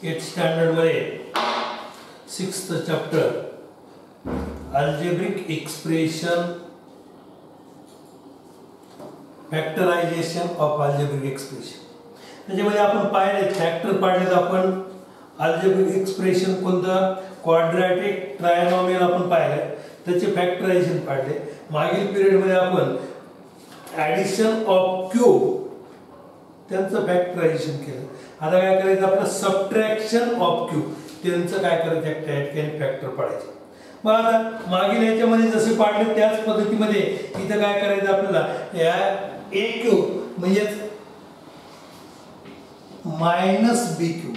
8th standard मध्ये 6th chapter algebraic expression factorisation of algebraic expression. त्याच्यामध्ये आपण पाहिले फॅक्टर पाडलेत आपण. अल्जेब्रिक एक्सप्रेशन कोणतं क्वाड्रॅटिक ट्रायनॉमियल आपण पाहिले त्याचे फॅक्टरायझेशन पाडले. मागील पिरियड मध्ये आपण ॲडिशन ऑफ क्यूब त्यांचं फॅक्टरायझेशन केलं. आता काय करायचं आपलं सबट्रॅक्शन ऑफ क्यूब त्यांचं काय करायचं त्या फॅक्टर पाडायचं. मग आता मागील ह्याच्यामध्ये जसे पाडले त्याच पद्धतीमध्ये इथं काय करायचं आपल्याला या ए क्यूब म्हणजे minus B cube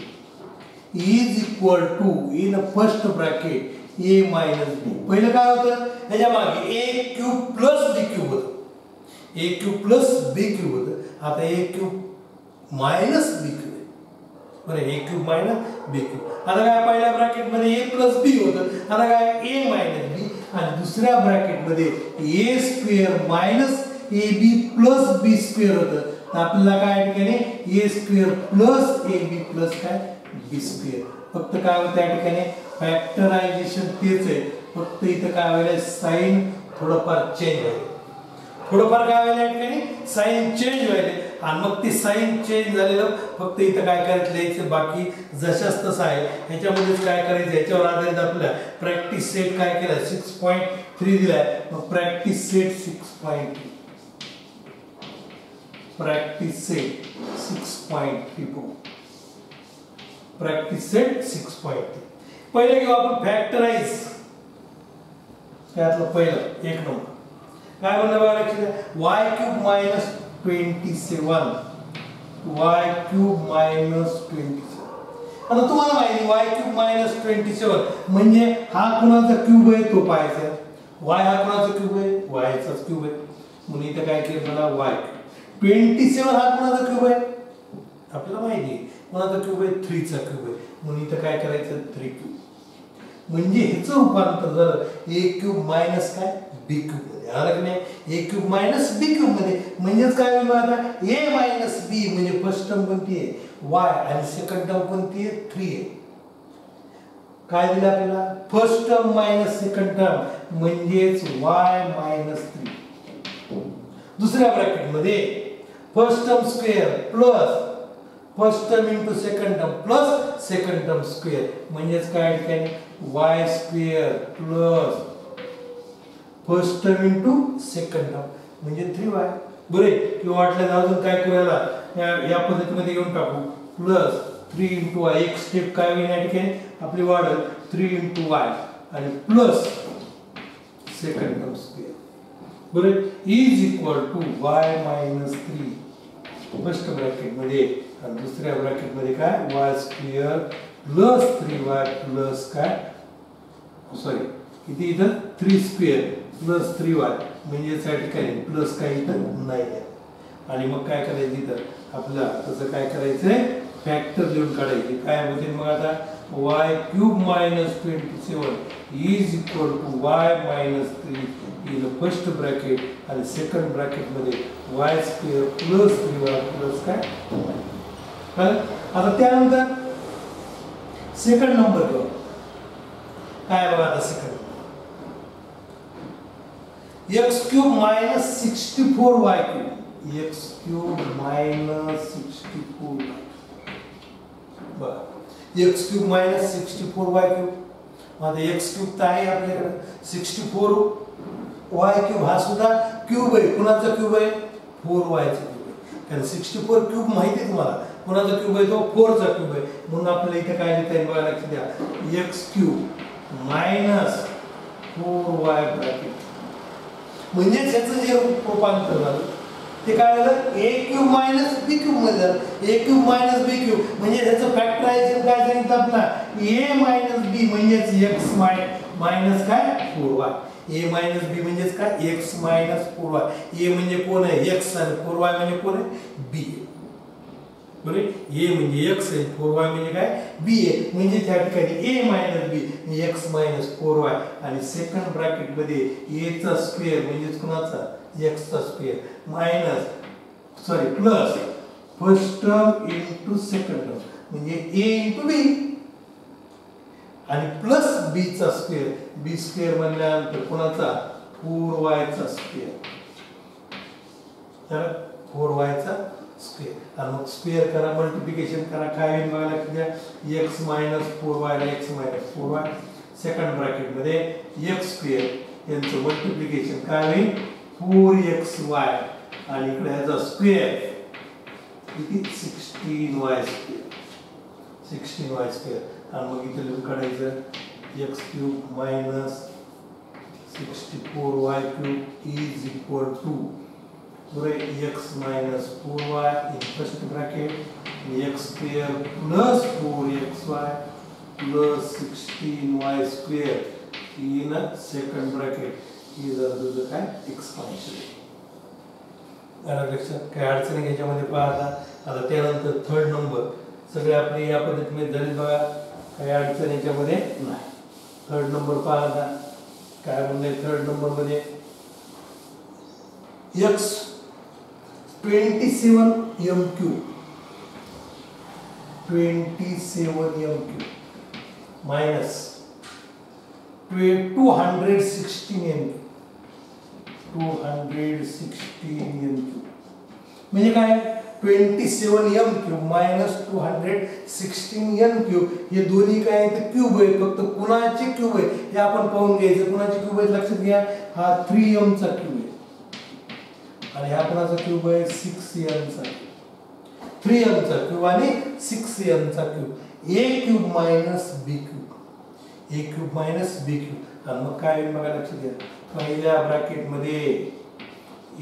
is equal to in first bracket A minus B. पहिलं काय होतं ह्याच्या मागे A cube plus B cube होतं. A cube plus B cube होतं. आता A cube minus B cube बरं. A cube minus B cube. आता काय पहिल्या ब्रॅकेट मध्ये ए प्लस बी होतं. आता काय ए मायनस बी आणि दुसऱ्या ब्रॅकेट मध्ये A square minus A B plus B square होतं. आपल्याला काय ठिकाणी A square plus A B plus काय बी स्क्वेअर. फक्त काय होतं त्या ठिकाणी फॅक्टरायझेशन तेच आहे. फक्त इथं काय व्हायला साइन थोडंफार चेंज आहे. थोडंफार काय व्हायला या ठिकाणी साइन चेंज व्हायले आणि मग ते साइन चेंज झालेलं फक्त इथं काय करायचं लिहायचं बाकी जशाच तसं आहे. ह्याच्यामध्येच काय करायचं याच्यावर आधारित आपल्याला प्रॅक्टिस सेट काय केला 6.3 दिलाय. मग practice set 6.3 practice set 6.3 practice set 6.3. पहिले घेऊ आपण फॅक्टराइज. त्यातलं पहिलं एक नंबर काय म्हणलं बघा लक्षात द्या. Y cube minus 27 Y cube minus 27. आता तुम्हाला माहिती वाय क्यूब मायनस 27 म्हणजे हा कोणाचा क्यूब आहे तो पाहायचा. वाय हा कोणाचा क्यूब आहे वायचाच क्यूब आहे. म्हणून इथं काय केलं मला वाय 27 हा कोणाचा क्यूब आहे आपल्याला माहिती आहे. कोणाचा क्यूब आहे 3 चा क्यूब आहे. म्हणून इथं काय करायचं 3 क्यूब. म्हणजे ह्याचं रूपांतर झालं ए क्यूब मायनस काय बी क्यूब मध्ये. आलं की नाही. ए क्यूब मायनस बी क्यूब मध्ये म्हणजेच काय होईल आता ए मायनस बी म्हणजे फर्स्ट टर्म कोणती आहे वाय आणि सेकंड टर्म कोणती आहे 3 आहे. काय दिलं आपल्याला first term minus second term म्हणजेच वाय मायनस 3. दुसऱ्या ब्रॅकेट मध्ये first term square plus first term into second term plus second term square म्हणजेच काय ठिकाणी Y square plus first term into second term म्हणजे 3y. बरे किंवा वाटलं अजून काय करायला या पद्धतीमध्ये घेऊन टाकू प्लस 3 इंटू y. एक स्टेप काय होईल या ठिकाणी आपली वाढेल 3 इंटू y आणि प्लस सेकंड टर्म स्क्वेअर बरे is equal to y minus 3 first bracket मध्ये आणि दुसऱ्या ब्रॅकेट मध्ये काय y square plus 3y plus काय सॉरी किती इथं 3 स्क्वेअर प्लस 3y म्हणजे या ठिकाणी प्लस काही इथं नाही आहे. आणि मग काय करायचं इथं आपल्याला तसं काय करायचंय फॅक्टर लिहून काढायचे. काय होते मग आता y cube minus 27 is equal to y minus 3 in first bracket आणि सेकंड ब्रॅकेट मध्ये y square plus 3y plus काय. आता त्यानंतर सेकंड नंबर घेऊ. काय बघा आता second x cube minus 64y cube x cube minus 64 बरं x cube minus 64y cube. आता x क्यूब तर आहे आपल्याकडे 64y क्यूब हा सुद्धा क्यूब आहे. कुणाचा क्यूब आहे 4y चा क्यूब आहे. कारण 64 क्यूब माहिती आहे तुम्हाला कुणाचा क्यूब आहे तो 4 चा क्यूब आहे. म्हणून आपल्याला इथे काय लिहिता येईल बघा लक्षात द्या x cube minus 4y bracket म्हणजे त्याचं जे रूपांतर झालं ते काय झालं ए क्यूब मायनस बी क्यूब मध्ये झालं. ए क्यूब मायनस बी क्यूब म्हणजे त्याचं फॅक्टरायझेशन काय सांगितलं आपल्याला ए मायनस बी म्हणजेच एक्स मायनस काय 4y. ए मायनस बी म्हणजेच काय एक्स मायनस 4y. ए म्हणजे कोण आहे एक्स आणि 4y म्हणजे कोण आहे बी. बरे ए म्हणजे x आहे 4y म्हणजे काय b आहे. म्हणजे त्या ठिकाणी a मायनस b म्हणजे x मायनस 4y आणि सेकंड ब्रॅकेट मध्ये a चा स्क्वेअर म्हणजे कुणाचा x चा square minus sorry plus first term into second term म्हणजे a इंटू b आणि प्लस b चा स्क्वेअर b स्क्वेअर म्हणल्यानंतर कोणाचा 4y चा स्क्वेअर तर 4y चा स्क्वेअर आणि मग स्क्वेअर करा मल्टिप्लिकेशन करा काय होईल बघा लक्षात घ्या x 4y ला x 4y सेकंड ब्रॅकेट मध्ये x स्क्वेअर यांचं मल्टिप्लिकेशन काय होईल 4xy आणि इकडे याचा स्क्वेअर किती 16y स्क्वेअर 16y स्क्वेअर आणि मग इथे लिहून काढायचं x cube minus 64y cube is equal to x minus 4y in first bracket x square plus 4xy plus 16y square in second bracket ही जर तुझं काय एक्सपान्शन आहे लक्षात काय अडचण घ्यायच्यामध्ये पाहता आता त्यानंतर थर्ड नंबर सगळे आपले या पद्धतीने झाले बघा काही अडचण याच्यामध्ये नाही थर्ड नंबर पाहता काय म्हणले थर्ड नंबर मध्ये x 27 m³ 27 m³ minus 216 m³ 216 m³ म्हणजे काय 27 m³ minus 216 m³ हे दोन्ही काय ते क्यूब आहे फक्त कुणाचे क्यूब आहे हे आपण पाहून घ्यायचं कुणाचे क्यूब आहे लक्षात घ्या हा 3m चा क्यूब आहे आणि हा कोणाचा क्यूब आहे 6m चा 3m चा क्यूब आणि 6m चा cube a cube minus b cube a cube minus b cube आणि मग काय होईल बघा लक्षात घ्या पहिल्या ब्रॅकेट मध्ये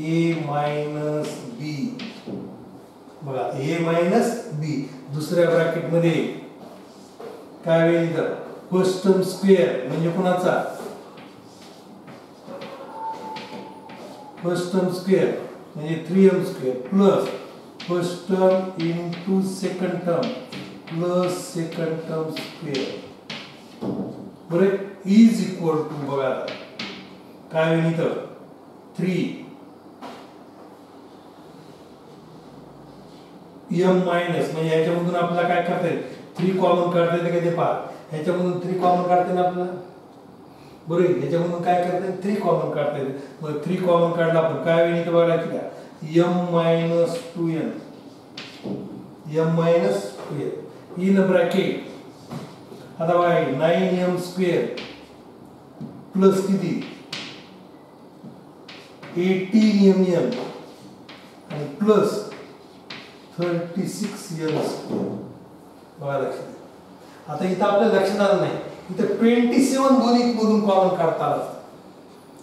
a मायनस b बघा a मायनस b दुसऱ्या ब्रॅकेट मध्ये काय होईल तर फर्स्ट टर्म स्क्वेअर म्हणजे कोणाचा फर्स्ट टर्म स्क्वेअर म्हणजे 3m square plus first term into second term plus second term square बरोबर इज इक्वल टू बघा काय होईल इथं 3m मायनस म्हणजे याच्यामधून आपल्याला काय करता येईल 3 कॉमन काढता येते का ते पहा ह्याच्यामधून 3 कॉमन काढता येईल आपल्याला बरोबर याच्यामधून काय करता येईल 3 कॉमन काढता येईल मग 3 कॉमन काढला आपण काय होईल इथं बघा की m 2n m 2n in bracket आता बघा 9m स्क्वेअर प्लस किती 18mm आणि प्लस 36m स्क्वेअर बघा लक्षात आता इथं आपल्या लक्षात आलं नाही इथं 27 दोन्ही मधून कॉमन काढता आलं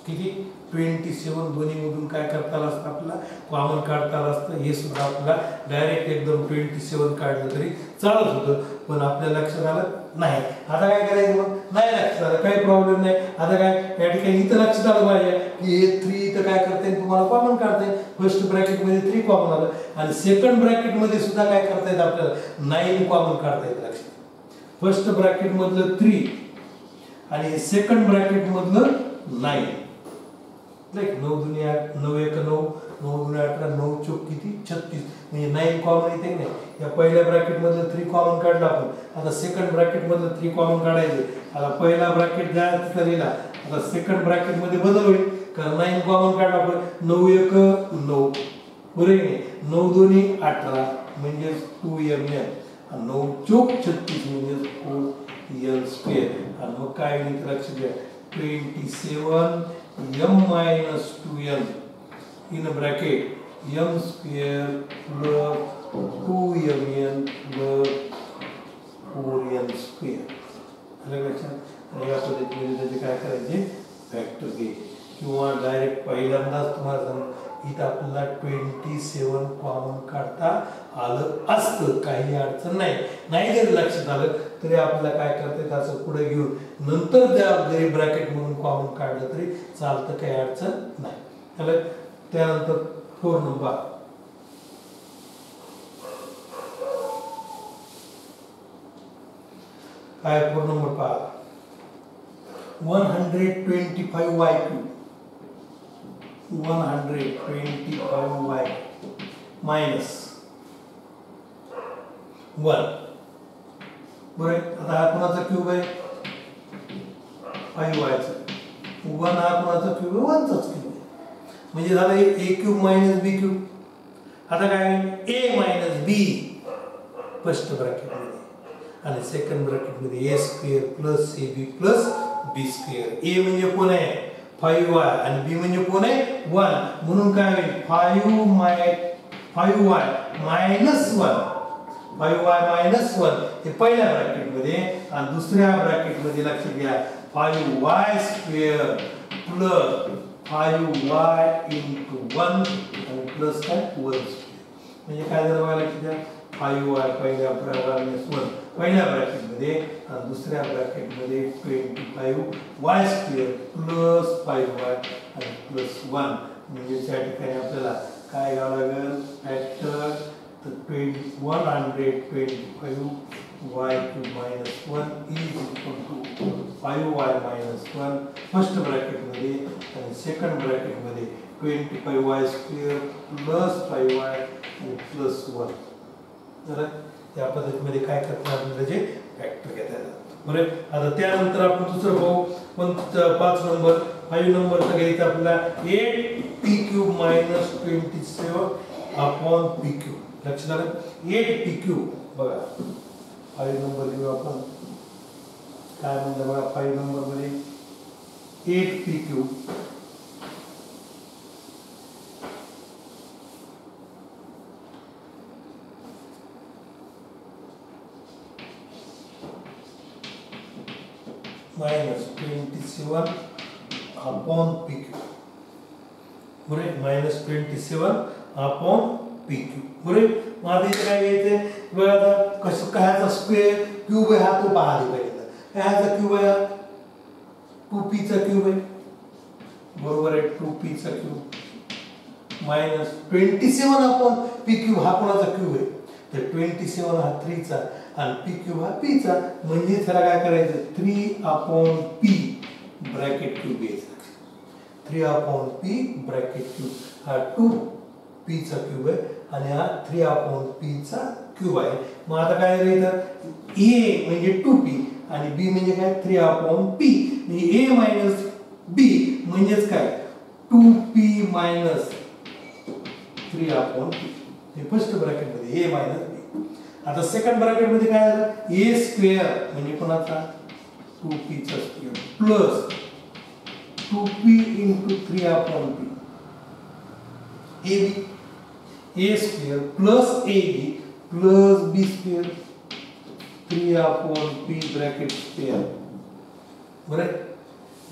किती 27 दोन्ही मधून काय करता आलं असतं आपल्याला कॉमन काढता आलं असतं हे सुद्धा आपल्याला डायरेक्ट एकदम 27 काढलं तरी चालत होतं पण आपल्या लक्षात आलं नाही आता काय करायचं मग नाही लक्षात आलं काही प्रॉब्लेम नाही आता काय या ठिकाणी इथं लक्षात आलं पाहिजे की हे 3 इथं काय करते तुम्हाला कॉमन काढते फर्स्ट ब्रॅकेट मध्ये 3 कॉमन आलं आणि सेकंड ब्रॅकेट मध्ये सुद्धा काय करता येतं आपल्याला 9 कॉमन काढता येतं लक्षात फर्स्ट ब्रॅकेट मधलं 3 आणि सेकंड ब्रॅकेट मधलं 9 लाईक 9 दुनी 8 9 1 9 9 दुनी 18 9 चौक किती 36 म्हणजे 9 कॉमन येते नाही या पहिल्या ब्रॅकेट मधलं 3 कॉमन काढलं आपण आता सेकंड ब्रॅकेट मधलं 3 कॉमन काढायचे आता पहिला ब्रॅकेट जायचा लिहिला आता सेकंड ब्रॅकेट मध्ये बदल होईल कारण 9 कॉमन काढला आपण 9 1 9 बरोबर आहे 9 दुनी 18 म्हणजे 2mn 9 चौक 36 म्हणजे 4l स्क्वेअर आणि मग काय होईल लक्षात घ्या 27 m minus 2n in a bracket m square plus 2mn plus 4n square आलं लक्षात या पद्धतीने त्याचे काय करायचे फॅक्टर घे किंवा डायरेक्ट पहिल्यांदाच तुम्हाला सांग इथं आपल्याला 27 कॉमन काढता आलं असतं काही अडचण नाही जरी लक्षात आलं तरी आपल्याला काय करते असं पुढे घेऊन नंतर त्या जरी ब्रॅकेट मधून कॉमन काढलं तरी चालतं काही अडचण नाही त्यानंतर 4 नंबर काय 4 नंबर पहा 125y cube 125y minus 1 बरोबर. आता हा कोणाचा क्यूब आहे 5y चा. 1 हा कोणाचा क्यूब आहे 1 चाच क्यूब आहे. म्हणजे झालं a cube minus b cube. आता काय a minus b first bracket मध्ये आणि सेकंड ब्रॅकेट मध्ये a square plus ab plus b square. a म्हणजे कोण आहे 5y आणि b म्हणजे कोण आहे 1 म्हणून काय होईल 5y मायनस 1 5y मायनस 1 हे पहिल्या ब्रॅकेट मध्ये आणि दुसऱ्या ब्रॅकेट मध्ये लक्षात घ्या 5y square plus 5y into 1 आणि प्लस काय 1 म्हणजे काय झालं बघा लक्षात घ्या 5y पहिल्या ब्रॅकेट मध्ये आणि दुसऱ्या ब्रॅकेट मध्ये 25y स्क्वेअर प्लस 5y आणि प्लस 1 म्हणजे या ठिकाणी आपल्याला काय घ्यावं लागेल फॅक्टर तर 125y cube minus 1 is equal to 5y minus 1 first bracket मध्ये आणि सेकंड ब्रॅकेट मध्ये 25y स्क्वेअर प्लस 5y आणि प्लस 1 तर या पद्धतीमध्ये काय करतात म्हणजे फॅक्टर घेता येतात बरोबर. आता त्यानंतर आपण दुसरं पाहू पण 5 नंबर 5 नंबरचा घ्यायचा आपल्याला 8p³ minus 27 upon p³. लक्षात आलं 8p³ बघा 5 नंबर घेऊ आपण काय म्हणलं बघा 5 नंबर मध्ये 8p³ minus 27 upon p³ बरोबर minus 27 upon p³ बरोबर. मग आता इथे काय घ्यायचंय बघा आता कसं कायचा स्क्वेअर क्यूब आहे हा तो पहा आधी पहिल्यांदा कायचा क्यूब आहे 2p चा क्यूब आहे बरोबर आहे 2p चा क्यूब मायनस 27 अपॉन p³ हा कोणाचा क्यूब आहे तर 27 हा 3 चा आणि p³ हा p चा म्हणजे त्याला काय करायचं 3 अपॉन p ब्रॅकेट क्यूब घ्यायचा 3 अपॉन p ब्रॅकेट क्यूब हा 2p चा क्यूब आहे आणि हा 3 अपॉन p चा क्यूब आहे. मग आता काय झालं तर a म्हणजे 2p आणि b म्हणजे काय 3 अपॉन p म्हणजे a मायनस b म्हणजेच काय 2p मायनस 3 अपॉन p हे फर्स्ट ब्रॅकेट मध्ये a मायनस b. आता सेकंड ब्रॅकेट मध्ये काय झालं a स्क्वेअर म्हणजे कोणाचा 2p चा square plus 2p into 3 upon p ab a square plus ab plus b square 3 upon p bracket square बरं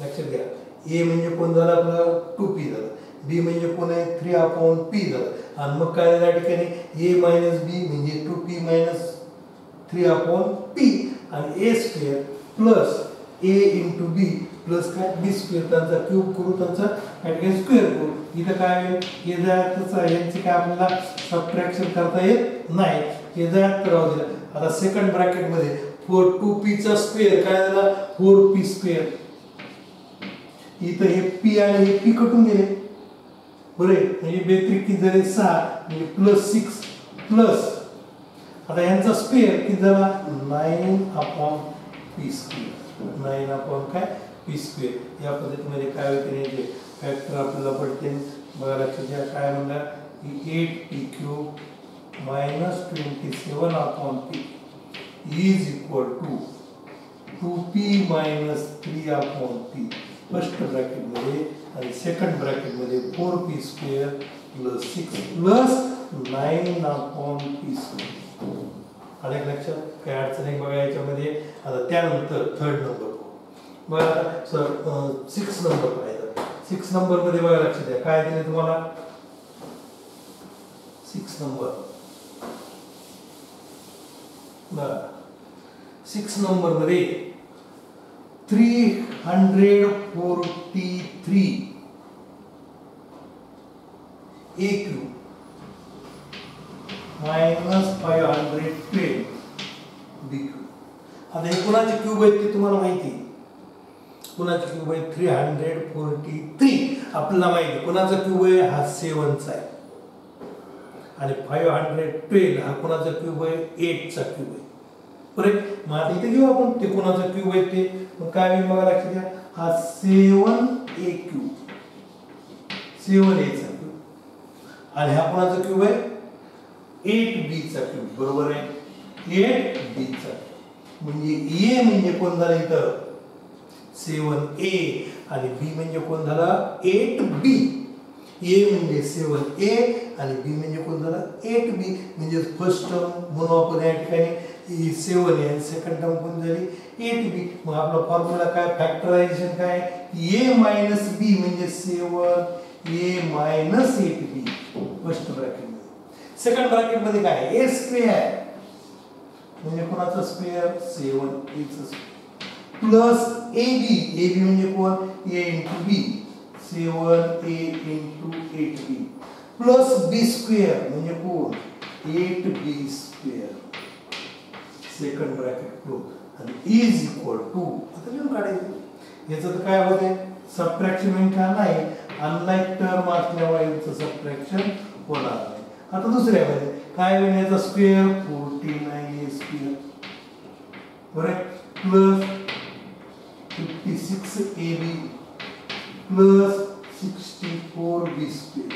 लक्षात घ्या a म्हणजे कोण झालं आपलं 2p झालं b म्हणजे कोण आहे 3 upon p झालं आणि मग काय या ठिकाणी a minus b म्हणजे 2p minus 3 upon p आणि a square plus a into b plus काय b स्क्वेअर त्यांचा क्यूब करू त्यांचा काय स्क्वेअर करू इथं काय हे जातच यांचे काय आपल्याला सबट्रॅक्शन करता येत नाही हे जात राहू दिला. आता सेकंड ब्रॅकेट मध्ये 2p चा स्क्वेअर काय झाला 4p स्क्वेअर इथं हे p आणि हे p कटून गेले बरोबर म्हणजे बेत्रिक किती झाले 6 म्हणजे प्लस 6 प्लस आता यांचा स्क्वेअर किती झाला 9 अपॉन p स्क्वेअर 9 अपॉन काय p स्क्वेअर. या पद्धतीमध्ये काय होते याचे फॅक्टर आपल्याला पडते बघा लक्षात घ्या काय म्हणला की 8p³ minus 27 upon p is equal to 2p minus 3 upon p first bracket मध्ये आणि सेकंड ब्रॅकेट मध्ये 4p square plus 6 plus 9 upon p square. आले लक्षात काय अडचण आहे बघा याच्यामध्ये. आता त्यानंतर थर्ड नंबर बघा सर 6 नंबर पाहिजे 6 नंबर मध्ये बघा लक्षात द्या काय दिले तुम्हाला 6 नंबर बघा 6 नंबर मध्ये 343 a cube minus 512 b cube. आता हे कोणाचे क्यूब आहेत ते तुम्हाला माहिती आहे कोणाचा क्यूब आहे 343 आपल्याला माहिती आहे कोणाचा क्यूब आहे हा 7 चा आहे आणि 512 हा कोणाचा क्यूब आहे 8 चा क्यूब आहे बरोबर मग आता इथे घेऊ आपण ते कोणाचा क्यूब आहे ते मग काय होईल बघा लक्षात घ्या हा 7a क्यूब 7a चा क्यूब आणि हा कोणाचा क्यूब आहे 8b चा क्यूब बरोबर आहे 8b चा म्हणजे a म्हणजे कोण झाला इथं 7a आणि b म्हणजे कोण झाला 8b a म्हणजे 7a आणि b म्हणजे कोण झाला 8b म्हणजे फर्स्ट टर्म म्हणून आपण या ठिकाणी 7a आणि सेकंड टर्म कोण झाली 8b मग आपला फॉर्म्युला काय फॅक्टरायझेशन काय a b म्हणजे 7a 8b फर्स्ट ब्रॅकेट मध्ये सेकंड ब्रॅकेट मध्ये काय a स्क्वेअर म्हणजे कोणाचा स्क्वेअर 7a चा स्क्वेअर प्लस ab म्हणजे कोण a into b 7a into 8b plus b square म्हणजे कोण 8b square second bracket close आणि इज इक्वल टू आता लिहून काढायचं याचं तर काय होते सबट्रॅक्शन होईल का नाही अनलाइक टर्म असल्यामुळे याचं सबट्रॅक्शन होणार नाही आता दुसऱ्यामध्ये काय होईल याचा स्क्वेअर 49a स्क्वेअर बरोबर plus 56ab plus 64b square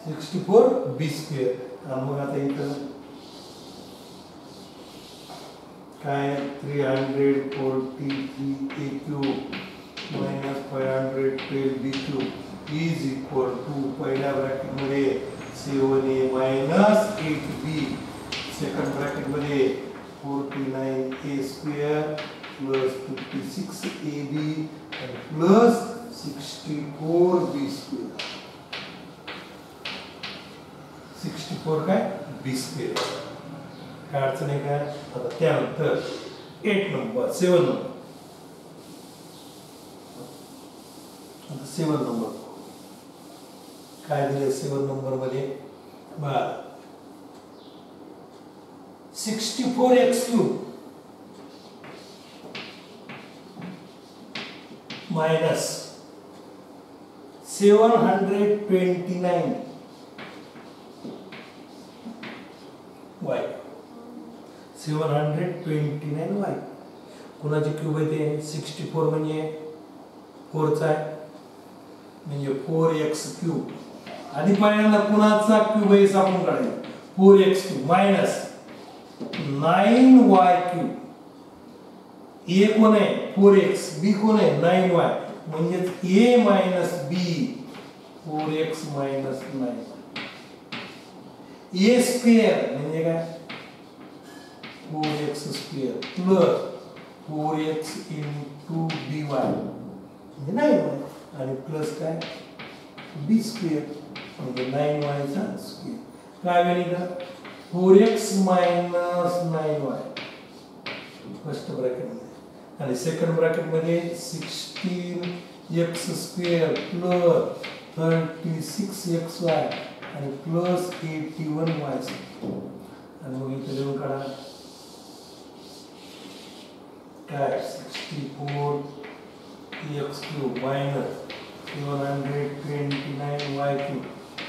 64b square आणि मग आता इथं काय 343a cube minus 512b cube is equal to पहिल्या ब्रॅकेट मध्ये 7a minus 8b second bracket मध्ये 49a square plus 56ab and plus 64b square 64 काय b square काय अडचण आहे काय आता त्यानंतर 8 नंबर 7 नंबर आता 7 नंबर काय दिले 7 नंबर मध्ये बघा 64x cube minus 729 y 729 y कोणाचे क्यूब आहे ते 64 म्हणजे 4 चा आहे म्हणजे 4x क्यूब आधी पहिल्यांदा कोणाचा क्यूब आहे आपण काढायचं 4x cube minus 9y cube a कोण आहे 4x b कोण आहे 9y म्हणजे a minus b 4x minus 9 a square म्हणजे काय 4x square plus 4x into by म्हणजे 9y आणि प्लस काय b स्क्वेअर म्हणजे 9y चा स्क्वेअर काय होईल का 4x minus 9y first bracket मध्ये आणि सेकंड ब्रॅकेट मध्ये 16x स्क्वेअर प्लस 36xy आणि प्लस 81y आणि मग इथे लिहून काढा काय 64x cube minus 729y cube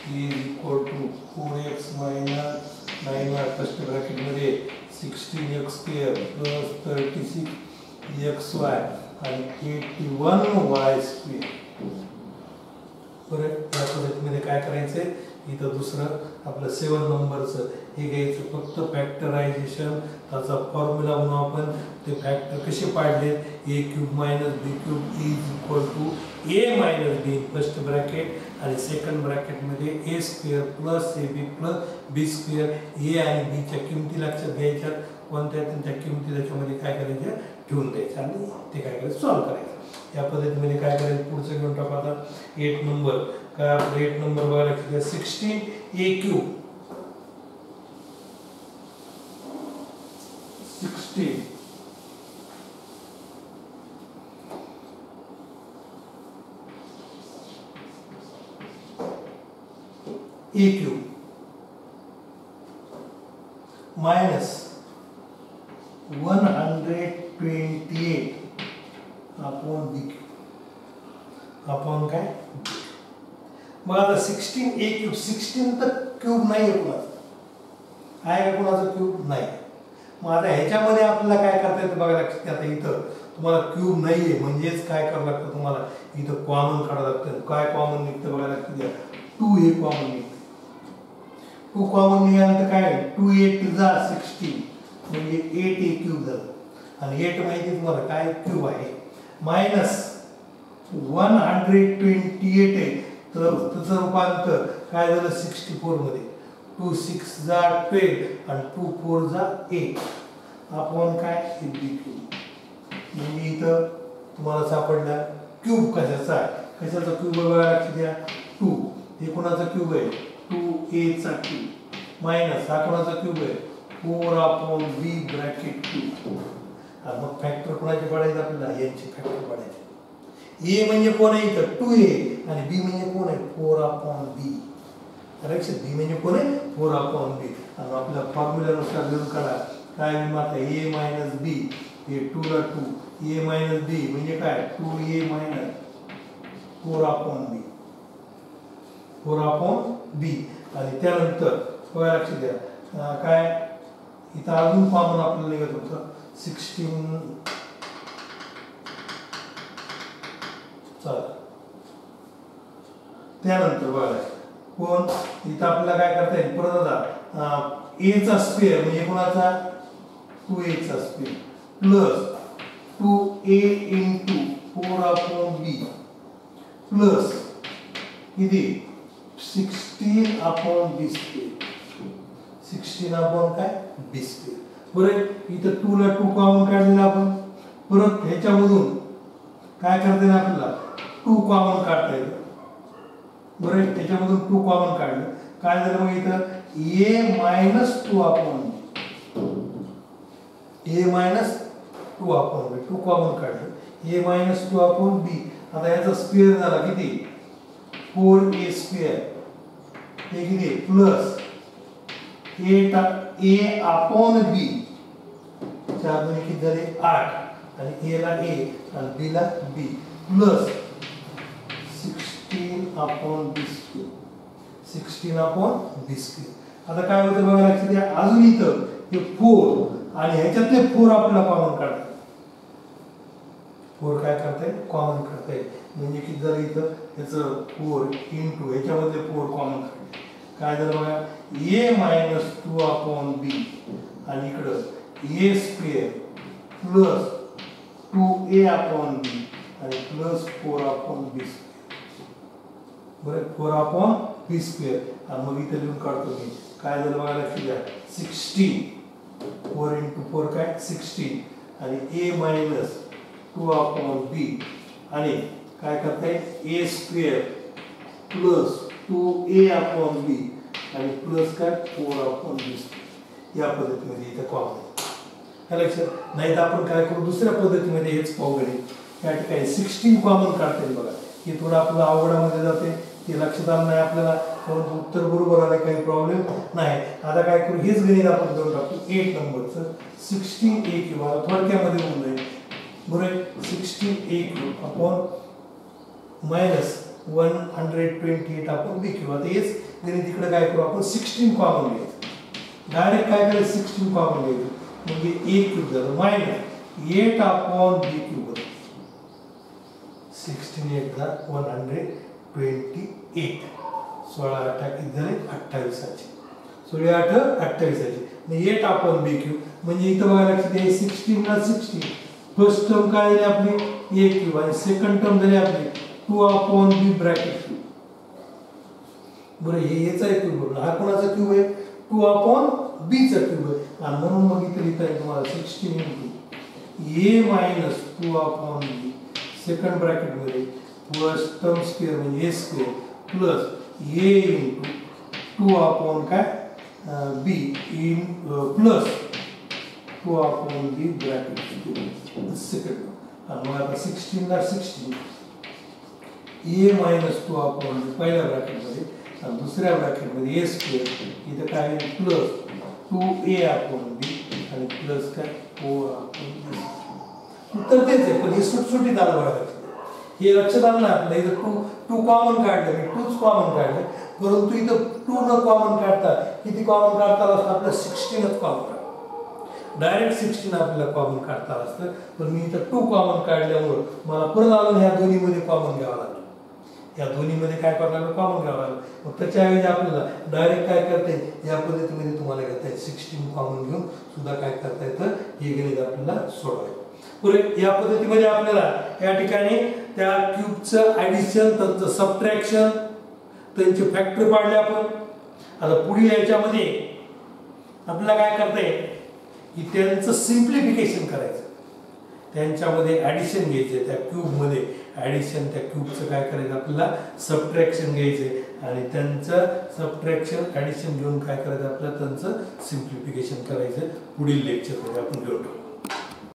is equal to 4x minus 9y first bracket मध्ये 16x स्क्वेअर प्लस 36xy आणि 81y स्क्वेअर बरं या पद्धतीमध्ये काय करायचंय इथं दुसरं आपलं 7 नंबरचं हे घ्यायचं फक्त फॅक्टरायझेशन त्याचा फॉर्म्युला म्हणून आपण ते फॅक्टर कसे पाडले a cube minus b cube is equal to a minus b first bracket आणि सेकंड ब्रॅकेट मध्ये a square plus ab plus b square a आणि b च्या किमती लक्षात घ्यायच्या कोणत्या त्या किमती त्याच्यामध्ये काय करायच्या ठेवून द्यायच्या आणि ते काय करायचं सॉल्व्ह करायचं या पद्धतीमध्ये काय करायचं पुढचं घेऊन टाकू आता 8 नंबर काय आपलं 8 नंबर बघायला लागेल 16a cube 16 a cube minus 128 upon b cube upon काय मग आता 16a cube 16 तर क्यूब नाही आहे कुणाचं, आहे का कुणाचं क्यूब नाही. मग आता ह्याच्यामध्ये आपल्याला काय करता येतं बघा लक्षात घ्या. आता इथं तुम्हाला क्यूब नाहीये म्हणजेच काय करावं लागतं तुम्हाला इथं कॉमन काढावं लागतं. काय कॉमन निघतं बघा लक्षात घ्या. 2 हे कॉमन निघतं. 2 कॉमन निघाल्यानंतर काय 2 8 जा 16 म्हणजे 8 हे क्यूब झालं. आणि 8 माहिती तुम्हाला काय क्यूब आहे. मायनस 128 आहे तर त्याचं रूपांतर काय झालं 64 मध्ये. 2 6 जा 12 आणि 2 4 जा 8 आपण काय बी क्यूब. म्हणजे इथं तुम्हाला सापडला क्यूब कशाचा आहे. कशाचा क्यूब बघा लक्षात द्या. 2 हे कोणाचा क्यूब आहे 2a चा क्यूब मायनस हा कोणाचा क्यूब आहे 4/b ब्रॅकेट 2. मग फॅक्टर कोणाचे पडायचे आपल्याला यांचे फॅक्टर पडायचे. a म्हणजे कोण आहे इथं 2a आणि b म्हणजे कोण आहे 4/b. करेक्ट. b म्हणजे कोण आहे 4/b. आणि आपल्या फॉर्म्युल्यानुसार लिहून काढा काय मिळणार a - b हे 2 ला 2 a - b म्हणजे काय 2a - 4/b 4/b. आणि त्यानंतर बघा लक्षात द्या काय इथं अजून कॉमन आपल्याला निघत होतं 16 चालेल. त्यानंतर बघा कोण इथं आपल्याला काय करता येईल परत आता a चा स्क्वेअर म्हणजे कोणाचा 2a चा square plus 2a into 4/b plus किती 16/b स्क्वेअर 16 काय b स्क्वेअर. बरं इथं 2 ला 2 कॉमन काढलेला आपण. परत ह्याच्यामधून काय करता येईल आपल्याला 2 कॉमन काढता येईल. बरं त्याच्यामधून 2 कॉमन काढलं काय झालं मग इथं a - 2/b a - 2/b 2 common काढलं a - 2/b. आता याचा स्क्वेअर झाला किती 4a स्क्वेअर हे किती प्लस a/b 4 दोन्ही किती झाले 8 आणि a ला a आणि b ला b plus 16/b square 16/b square. आता काय होतं बघा लक्षात द्या. अजून इथं हे 4 आणि ह्याच्यातले 4 आपल्याला कॉमन काढतात. 4 काय करताय कॉमन करताय म्हणजे किती झालं इथं याचं 4 into ह्याच्यामध्ये 4 कॉमन काढले काय झालं बघा a - 2/b आणि इकडं a स्क्वेअर प्लस 2a/b आणि प्लस 4/b स्क्वेअर. बरं 4/b स्क्वेअर. आणि मग इथे लिहून काढतो मी काय झालं बघा लक्षात द्या 16 4 into 4 काय 16 आणि a - 2/b आणि काय करताय a स्क्वेअर प्लस 2a/b आणि प्लस काय 4/b या पद्धतीमध्ये इथे कॉमन. लक्षात नाही तर आपण काय करू दुसऱ्या पद्धतीमध्ये हेच पाहू गणे. या ठिकाणी 16 कॉमन काढता येईल बघा. हे थोडं आपलं अवघडामध्ये जाते ते लक्षात आलं नाही आपल्याला परंतु उत्तर बरोबर आलं काही प्रॉब्लेम नाही. आता काय करू हेच गणित आपण करून टाकू 8 नंबरचं 16a किंवा थोडक्यामध्ये होऊन जाईल. बरोबर 16a अपॉन मायनस 128 किंवा हेच गणित इकडे काय करू आपण 16 कॉमन घ्यायचं. डायरेक्ट काय करायचं 16 कॉमन घ्यायचं म्हणजे a क्यूब झालं मायनस 8/b क्यूब 16 8 = 128 16 8 किती झाले 28चे 16 8 28चे म्हणजे 8/b क्यूब. म्हणजे इथं बघा लक्षात द्या 16 ला 16 फर्स्ट टर्म काय झाली आपली a क्यूब आणि सेकंड टर्म झाली आपली 2/b ब्रॅकेट क्यूब. बरं हे याचा क्यूब बघा हा कोणाचा क्यूब आहे 2/b चा क्यूब आहे. आणि म्हणून मग इथे लिहिता येईल तुम्हाला 16 a - 2/b सेकंड ब्रॅकेट मध्ये फर्स्ट टर्म स्क्वेअर म्हणजे a square plus a into 2/b in plus 2/b bracket second. आणि मग आता 16 ला 16 a - 2/b पहिल्या ब्रॅकेट मध्ये आणि दुसऱ्या ब्रॅकेट मध्ये a स्क्वेअर इथे काय प्लस 2a/b आणि प्लस काय 4/b. उत्तर तेच आहे पण हे सुटसुटीत आलं बघा. हे लक्षात आलं ना आपल्याला इथं 2 कॉमन काढलं मी 2च कॉमन काढलं परंतु इथं 2 न कॉमन काढता किती कॉमन काढता असतं आपलं 16च कॉमन डायरेक्ट 16 आपल्याला कॉमन काढता असतं पण मी इथं 2 कॉमन काढल्यामुळे मला परत अजून ह्या दोन्हीमध्ये कॉमन घ्यावं लागलं या दोन्हीमध्ये काय करावं लागलं कॉमन घ्यावं लागलं मग त्याच्याऐवजी आपल्याला डायरेक्ट काय करता येईल या पद्धतीमध्ये तुम्हाला घेता येईल 16 कॉमन घेऊन सुद्धा काय करता येतं हे गणित आपल्याला सोडवायचं पुढे या पद्धतीमध्ये आपल्याला या ठिकाणी त्या क्यूबचं ॲडिशन त्यांचं सबट्रॅक्शन त्यांचे फॅक्टर पाडले आपण आता पुढील याच्यामध्ये आपल्याला काय करता येईल की त्यांचं सिम्प्लिफिकेशन करायचं त्यांच्यामध्ये ॲडिशन घ्यायचे त्या क्यूबमध्ये ॲडिशन त्या क्यूबचं काय करायचं आपल्याला सबट्रॅक्शन घ्यायचे आणि त्यांचं सबट्रॅक्शन ॲडिशन घेऊन काय करायचं आपल्याला त्यांचं सिम्प्लिफिकेशन करायचं पुढील लेक्चरमध्ये आपण घेऊन